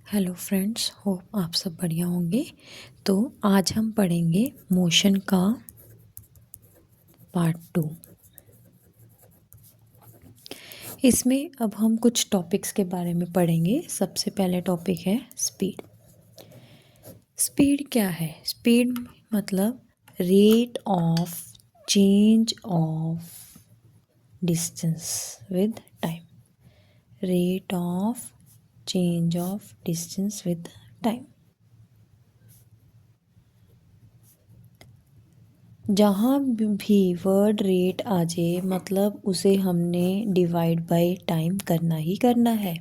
Hello friends, hope आप सब बढ़िया होंगे। तो आज हम पढ़ेंगे मोशन का पार्ट 2। इसमें अब हम कुछ टॉपिक्स के बारे में पढ़ेंगे। सबसे पहले टॉपिक है स्पीड। स्पीड क्या है? स्पीड मतलब rate of change of distance with time. Rate of change of distance with time. जहाँ भी वर्ड रेट आ जाए मतलब उसे हमने डिवाइड बाय टाइम करना ही करना है।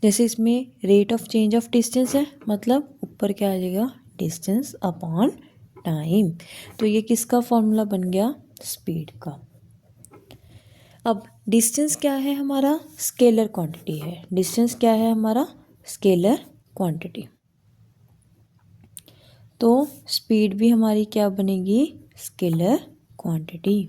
जैसे इसमें rate of change of distance है, मतलब ऊपर क्या आ जाएगा? Distance upon time. तो ये किसका फॉर्मूला बन गया? स्पीड का। अब डिस्टेंस क्या है? हमारा स्केलर क्वांटिटी है। डिस्टेंस क्या है? हमारा स्केलर क्वांटिटी। तो स्पीड भी हमारी क्या बनेगी? Scalar quantity.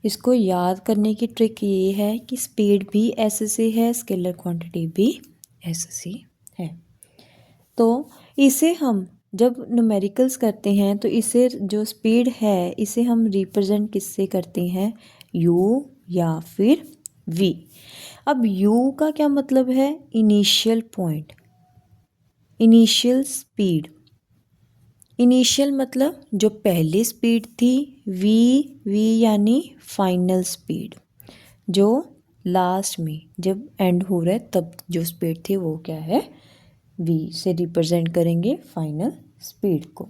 इसको याद करने की ट्रिक ये है कि स्पीड भी ऐसे है, स्केलर क्वांटिटी भी ऐसे है। तो इसे हम जब न्यूमेरिकल्स करते हैं तो इसे जो स्पीड है इसे हम रिप्रेजेंट किससे करते हैं? u या फिर v। अब u का क्या मतलब है? Initial point, initial speed. Initial मतलब जो पहली स्पीड थी। वी यानी फाइनल स्पीड, जो लास्ट में जब एंड हो रहा है तब जो स्पीड थी वो क्या है? वी से रिप्रेजेंट करेंगे फाइनल स्पीड को।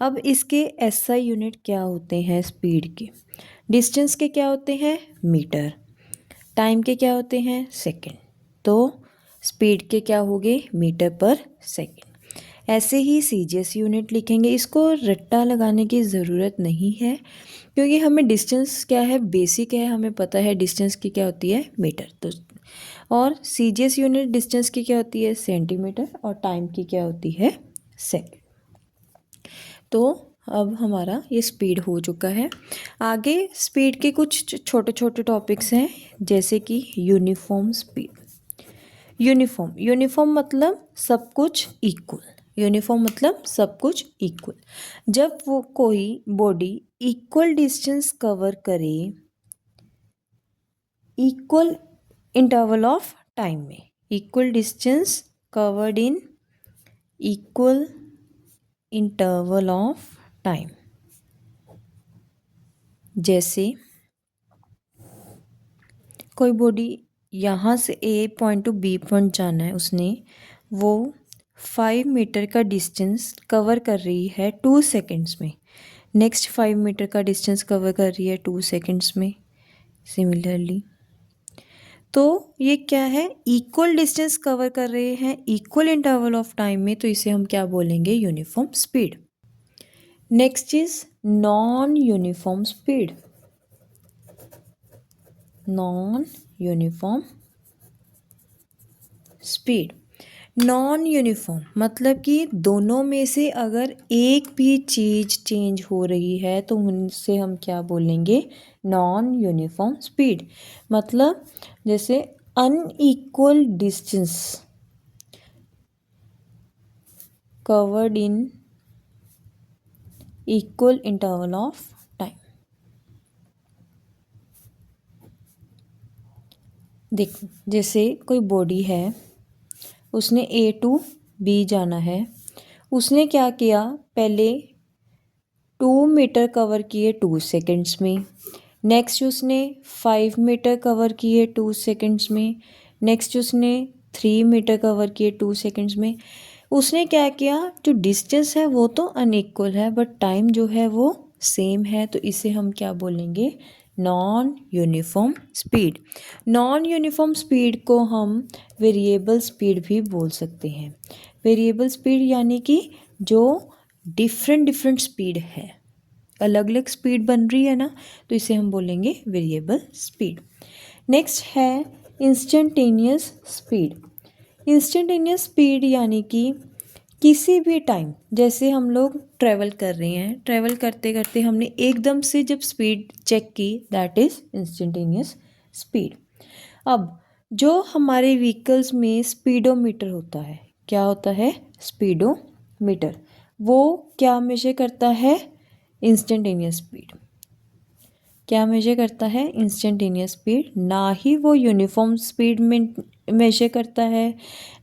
अब इसके एसआई यूनिट क्या होते हैं स्पीड के? डिस्टेंस के क्या होते हैं? मीटर। टाइम के क्या होते हैं? सेकंड। तो स्पीड के क्या हो गए? मीटर पर सेकंड। ऐसे ही सीजीएस यूनिट लिखेंगे। इसको रट्टा लगाने की ज़रूरत नहीं है क्योंकि हमें डिस्टेंस क्या है, बेसिक है, हमें पता है डिस्टेंस की क्या होती है? मीटर। तो और सीजीएस यूनिट डिस्टेंस की क्या होती है? सेंटीमीटर। और टाइम की क्या होती है? सेकंड। तो अब हमारा ये स्पीड हो चुका है। आगे स्पीड के कुछ छोटे छोटे टॉपिक्स हैं, जैसे कि यूनिफॉर्म स्पीड। यूनिफॉर्म मतलब सब कुछ इक्वल। यूनिफॉर्म मतलब सब कुछ इक्वल। जब वो कोई बॉडी इक्वल डिस्टेंस कवर करे इक्वल इंटरवल ऑफ टाइम में, equal distance covered in equal interval of time. जैसे कोई बॉडी यहाँ से ए पॉइंट टू बी पॉइंट जाना है, उसने वो 5 मीटर का डिस्टेंस कवर कर रही है 2 सेकेंड्स में। नेक्स्ट 5 मीटर का डिस्टेंस कवर कर रही है 2 सेकेंड्स में। सिमिलरली तो ये क्या है? इक्वल डिस्टेंस कवर कर रहे हैं इक्वल इंटरवल ऑफ टाइम में, तो इसे हम क्या बोलेंगे? Uniform speed. Next is non uniform speed. Non uniform speed. Non uniform मतलब कि दोनों में से अगर एक भी चीज़ चेंज हो रही है तो उनसे हम क्या बोलेंगे? Non uniform speed. मतलब जैसे unequal distance covered in equal interval of time. देखो, जैसे कोई बॉडी है, उसने ए टू बी जाना है। उसने क्या किया? पहले 2 मीटर कवर किए 2 सेकेंड्स में। नेक्स्ट उसने 5 मीटर कवर किए 2 सेकेंड्स में। नेक्स्ट उसने 3 मीटर कवर किए 2 सेकेंड्स में। उसने क्या किया? जो डिस्टेंस है वो तो अनइक्वल है बट टाइम जो है वो सेम है, तो इसे हम क्या बोलेंगे? Non uniform speed. Non uniform speed को हम वेरिएबल स्पीड भी बोल सकते हैं। वेरिएबल स्पीड यानी कि जो डिफरेंट स्पीड है, अलग अलग स्पीड बन रही है ना, तो इसे हम बोलेंगे वेरिएबल स्पीड। नेक्स्ट है इंस्टेंटेनियस स्पीड। इंस्टेंटेनियस स्पीड यानी कि किसी भी टाइम, जैसे हम लोग ट्रैवल कर रहे हैं, ट्रैवल करते करते हमने एकदम से जब स्पीड चेक की, दैट इज़ इंस्टेंटेनियस स्पीड। अब जो हमारे व्हीकल्स में स्पीडोमीटर होता है, क्या होता है? स्पीडोमीटर। वो क्या मेजर करता है? Instantaneous speed. क्या मेजर करता है? Instantaneous speed. ना ही वो यूनिफॉर्म स्पीड में मेजर करता है,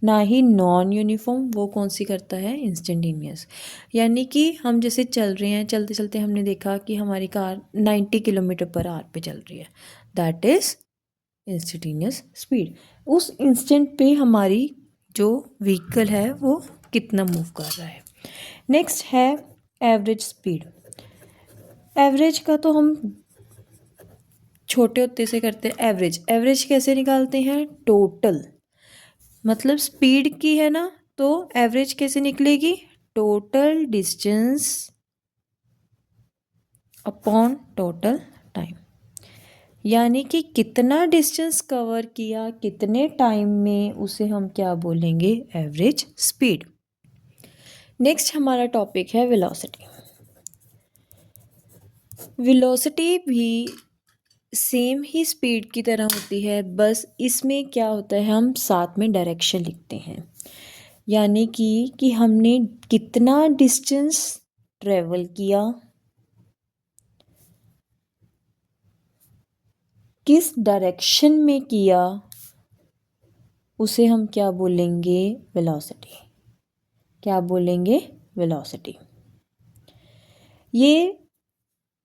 ना ही नॉन यूनिफॉर्म। वो कौन सी करता है? इंस्टेंटेनियस। यानी कि हम जैसे चल रहे हैं, चलते चलते हमने देखा कि हमारी कार 90 किलोमीटर पर आवर पे चल रही है, दैट इज़ इंस्टेंटेनियस स्पीड। उस इंस्टेंट पे हमारी जो व्हीकल है वो कितना मूव कर रहा है। नेक्स्ट है एवरेज स्पीड। एवरेज का तो हम छोटे होते से करते हैं। एवरेज, एवरेज कैसे निकालते हैं? टोटल, मतलब स्पीड की है ना, तो एवरेज कैसे निकलेगी? Total distance upon total time. यानी कि कितना डिस्टेंस कवर किया कितने टाइम में, उसे हम क्या बोलेंगे? Average speed. नेक्स्ट हमारा टॉपिक है वेलोसिटी। वेलोसिटी भी सेम ही स्पीड की तरह होती है, बस इसमें क्या होता है, हम साथ में डायरेक्शन लिखते हैं। यानी कि हमने कितना डिस्टेंस ट्रेवल किया, किस डायरेक्शन में किया, उसे हम क्या बोलेंगे? वेलोसिटी। क्या बोलेंगे? वेलोसिटी। ये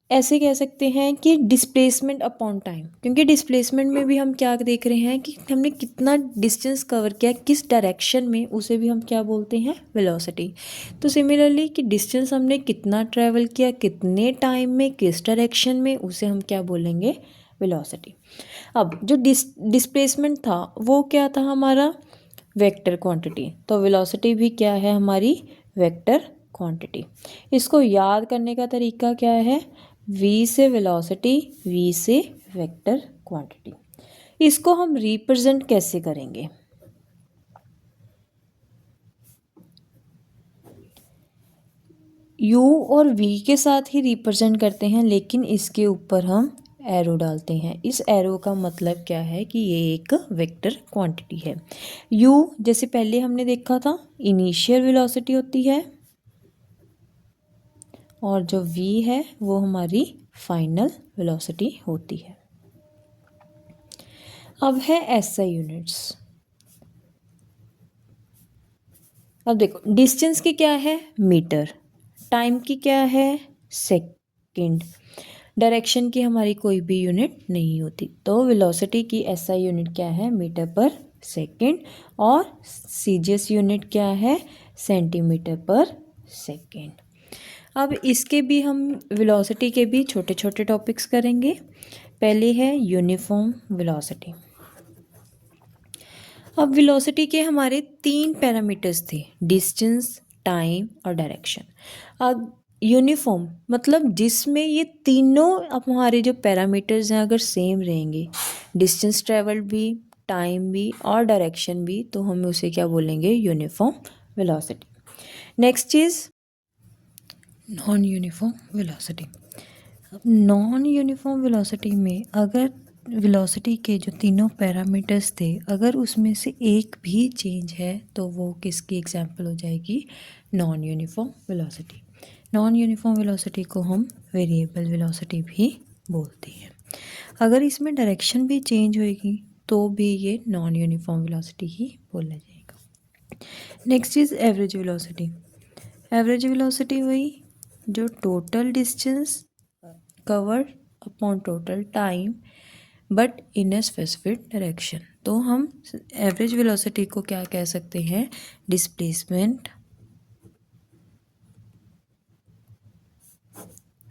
ऐसे कह सकते हैं कि डिस्प्लेसमेंट अपॉन टाइम, क्योंकि डिस्प्लेसमेंट में भी हम क्या देख रहे हैं कि हमने कितना डिस्टेंस कवर किया, किस डायरेक्शन में, उसे भी हम क्या बोलते हैं? वेलोसिटी। तो सिमिलरली कि डिस्टेंस हमने कितना ट्रैवल किया कितने टाइम में किस डायरेक्शन में, उसे हम क्या बोलेंगे? वेलोसिटी। अब जो डिस्प्लेसमेंट था वो क्या था हमारा? Vector quantity. तो वेलोसिटी भी क्या है हमारी? Vector quantity. इसको याद करने का तरीका क्या है? v से वेलोसिटी, v से वेक्टर क्वांटिटी। इसको हम रिप्रेजेंट कैसे करेंगे? u और v के साथ ही रिप्रेजेंट करते हैं, लेकिन इसके ऊपर हम एरो डालते हैं। इस एरो का मतलब क्या है कि ये एक वेक्टर क्वांटिटी है। u जैसे पहले हमने देखा था इनिशियल वेलोसिटी होती है, और जो v है वो हमारी फाइनल वेलोसिटी होती है। अब है SI यूनिट्स। अब देखो डिस्टेंस की क्या है? मीटर। टाइम की क्या है? सेकंड। डायरेक्शन की हमारी कोई भी यूनिट नहीं होती, तो वेलोसिटी की SI यूनिट क्या है? मीटर पर सेकंड। और CGS यूनिट क्या है? सेंटीमीटर पर सेकंड। अब इसके भी हम वेलोसिटी के भी छोटे छोटे टॉपिक्स करेंगे। पहले है यूनिफॉर्म वेलोसिटी। अब वेलोसिटी के हमारे 3 पैरामीटर्स थे, डिस्टेंस, टाइम और डायरेक्शन। अब यूनिफॉर्म मतलब जिसमें ये तीनों अब हमारे जो पैरामीटर्स हैं अगर सेम रहेंगे, डिस्टेंस ट्रेवल्ड भी, टाइम भी और डायरेक्शन भी, तो हम उसे क्या बोलेंगे? Uniform velocity. नेक्स्ट चीज़ नॉन यूनिफॉर्म वेलोसिटी। अब नॉन यूनिफॉर्म वेलोसिटी में अगर वेलोसिटी के जो तीनों पैरामीटर्स थे अगर उसमें से एक भी चेंज है तो वो किसकी एग्जांपल हो जाएगी? Non uniform velocity. Non uniform velocity को हम वेरिएबल वेलोसिटी भी बोलते हैं। अगर इसमें डायरेक्शन भी चेंज होएगी तो भी ये नॉन यूनिफॉर्म वेलोसिटी ही बोला जाएगा। Next is average velocity. Average velocity वही जो total distance covered upon total time but in a specific direction. तो हम एवरेज वेलोसिटी को क्या कह सकते हैं? Displacement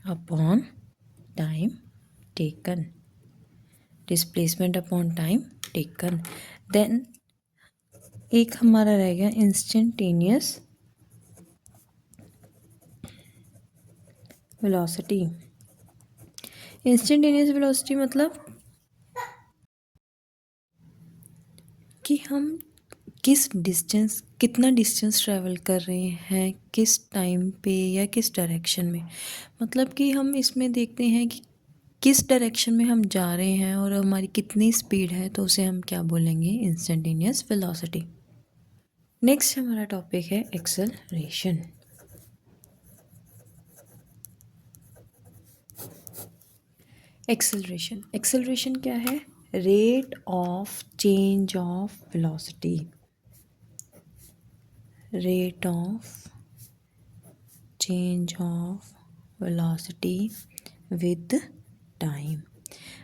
upon time taken. Displacement upon time taken. Then एक हमारा रह गया इंस्टेंटेनियस वेलोसिटी। इंस्टेंटेनियस वेलोसिटी मतलब कि हम किस डिस्टेंस कितना डिस्टेंस ट्रैवल कर रहे हैं किस टाइम पे या किस डायरेक्शन में। मतलब कि हम इसमें देखते हैं कि किस डायरेक्शन में हम जा रहे हैं और हमारी कितनी स्पीड है, तो उसे हम क्या बोलेंगे, इंस्टेंटेनियस वेलोसिटी। नेक्स्ट हमारा टॉपिक है एक्सेलरेशन। एक्सेलरेशन क्या है, rate of change of velocity, rate of change of velocity with time.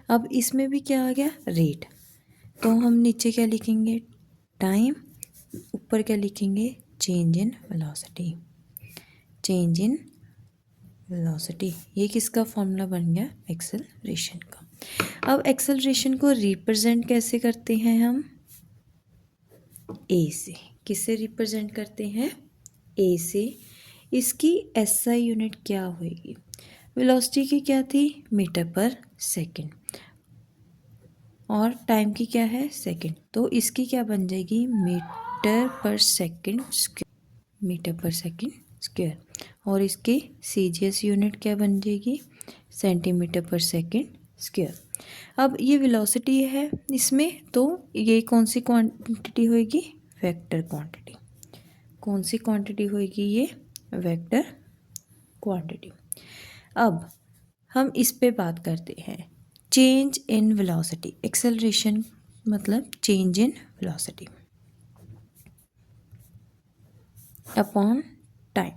अब इसमें भी क्या आ गया, रेट, तो हम नीचे क्या लिखेंगे, टाइम, ऊपर क्या लिखेंगे, change in velocity, change in velocity. ये किसका फॉर्मूला बन गया, एक्सेलरेशन का। अब एक्सेलरेशन को रिप्रेजेंट कैसे करते हैं हम, ए से। किससे रिप्रेजेंट करते हैं, ए से। इसकी एसआई यूनिट क्या होगी, वेलोसिटी की क्या थी, मीटर पर सेकंड, और टाइम की क्या है, सेकंड, तो इसकी क्या बन जाएगी, मीटर पर सेकंड स्क्वायर, मीटर पर सेकंड स्क्वायर। और इसकी सीजीएस यूनिट क्या बन जाएगी, सेंटीमीटर पर सेकंड स्क्वायर। अब ये वेलोसिटी है इसमें, तो ये कौन सी क्वांटिटी होगी, वेक्टर क्वांटिटी। कौन सी क्वांटिटी होगी, ये वेक्टर क्वांटिटी। अब हम इस पे बात करते हैं, चेंज इन वेलोसिटी। एक्सेलरेशन मतलब change in velocity upon time.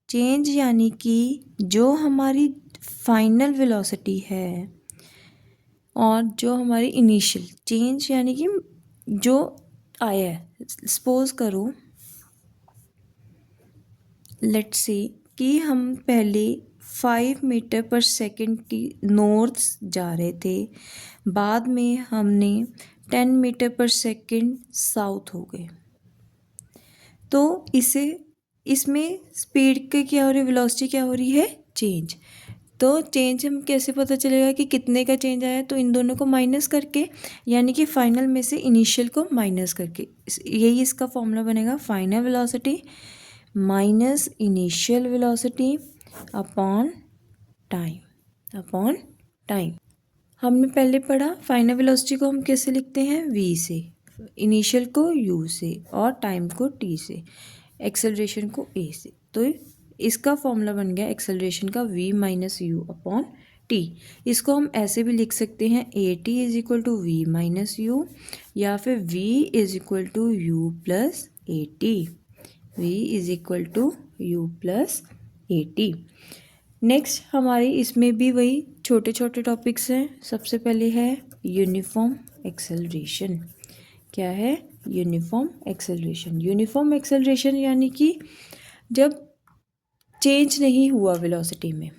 Change यानी कि जो हमारी फाइनल वेलोसिटी है और जो हमारी इनिशियल, चेंज यानी कि जो आया है। सपोज करो, लेट्स से कि हम पहले 5 मीटर पर सेकंड की नॉर्थ जा रहे थे, बाद में हमने 10 मीटर पर सेकंड साउथ हो गए, तो इसमें स्पीड के क्या हो रही है, वेलोसिटी क्या हो रही है, चेंज। तो चेंज हम कैसे पता चलेगा कि कितने का चेंज आया, तो इन दोनों को माइनस करके, यानी कि फाइनल में से इनिशियल को माइनस करके, यही इसका फॉर्मूला बनेगा, final velocity minus initial velocity upon time. हमने पहले पढ़ा फाइनल वेलोसिटी को हम कैसे लिखते हैं, v से, इनिशियल को u से और टाइम को t से, एक्सेलरेशन को a से। तो इसका फॉर्मूला बन गया एक्सेलरेशन का v minus u upon t। इसको हम ऐसे भी लिख सकते हैं, at is equal to v minus u, या फिर v is equal to u plus a t, v is equal to u plus a t. Next हमारी इसमें भी वही छोटे छोटे टॉपिक्स हैं। सबसे पहले है यूनिफॉर्म एक्सेलरेशन। क्या है, यूनिफॉर्म एक्सेलरेशन। यूनिफॉर्म एक्सेलरेशन यानी कि जब चेंज नहीं हुआ वेलोसिटी में,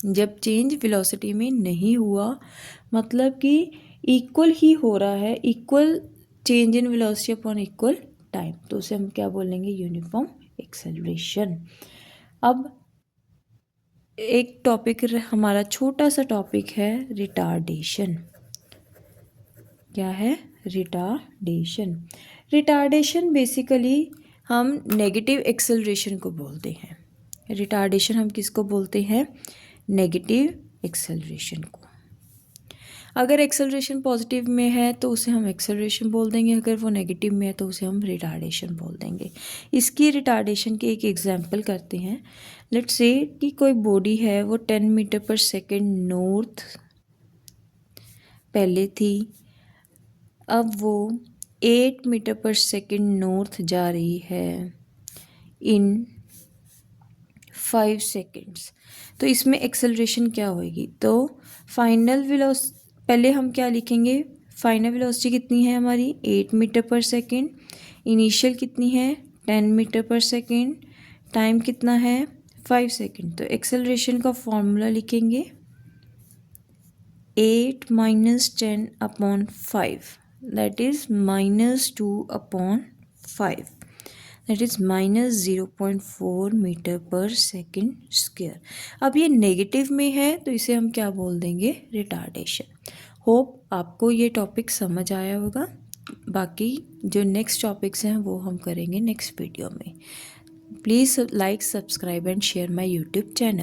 जब चेंज वेलोसिटी में नहीं हुआ, मतलब कि इक्वल ही हो रहा है, equal change in velocity upon equal time, तो उसे हम क्या बोलेंगे, यूनिफॉर्म एक्सेलरेशन। अब एक टॉपिक हमारा छोटा सा टॉपिक है रिटार्डेशन। क्या है, रिटार्डेशन। रिटार्डेशन बेसिकली हम नेगेटिव एक्सेलरेशन को बोलते हैं। रिटार्डेशन हम किसको बोलते हैं, नेगेटिव एक्सेलरेशन को। अगर एक्सेलरेशन पॉजिटिव में है तो उसे हम एक्सेलरेशन बोल देंगे, अगर वो नेगेटिव में है तो उसे हम रिटार्डेशन बोल देंगे। इसकी रिटार्डेशन के एक एग्जांपल करते हैं। लेट्स से कि कोई बॉडी है, वो 10 मीटर पर सेकंड नॉर्थ पहले थी, अब वो 8 मीटर पर सेकंड नॉर्थ जा रही है इन 5 सेकेंड्स। तो इसमें एक्सेलरेशन क्या होगी, तो फाइनल वेलोसिटी, पहले हम क्या लिखेंगे, फाइनल वेलोसिटी कितनी है हमारी, 8 मीटर पर सेकेंड, इनिशियल कितनी है 10 मीटर पर सेकेंड, टाइम कितना है 5 सेकेंड। तो एक्सेलरेशन का फॉर्मूला लिखेंगे 8 minus 10 upon 5, that is -2 upon 5, that is -0.4 metre per second square. अब ये नेगेटिव में है तो इसे हम क्या बोल देंगे, रिटार्डेशन। होप आपको ये टॉपिक समझ आया होगा। बाकी जो नेक्स्ट टॉपिक्स हैं वो हम करेंगे नेक्स्ट वीडियो में। Please like, subscribe and share my YouTube channel.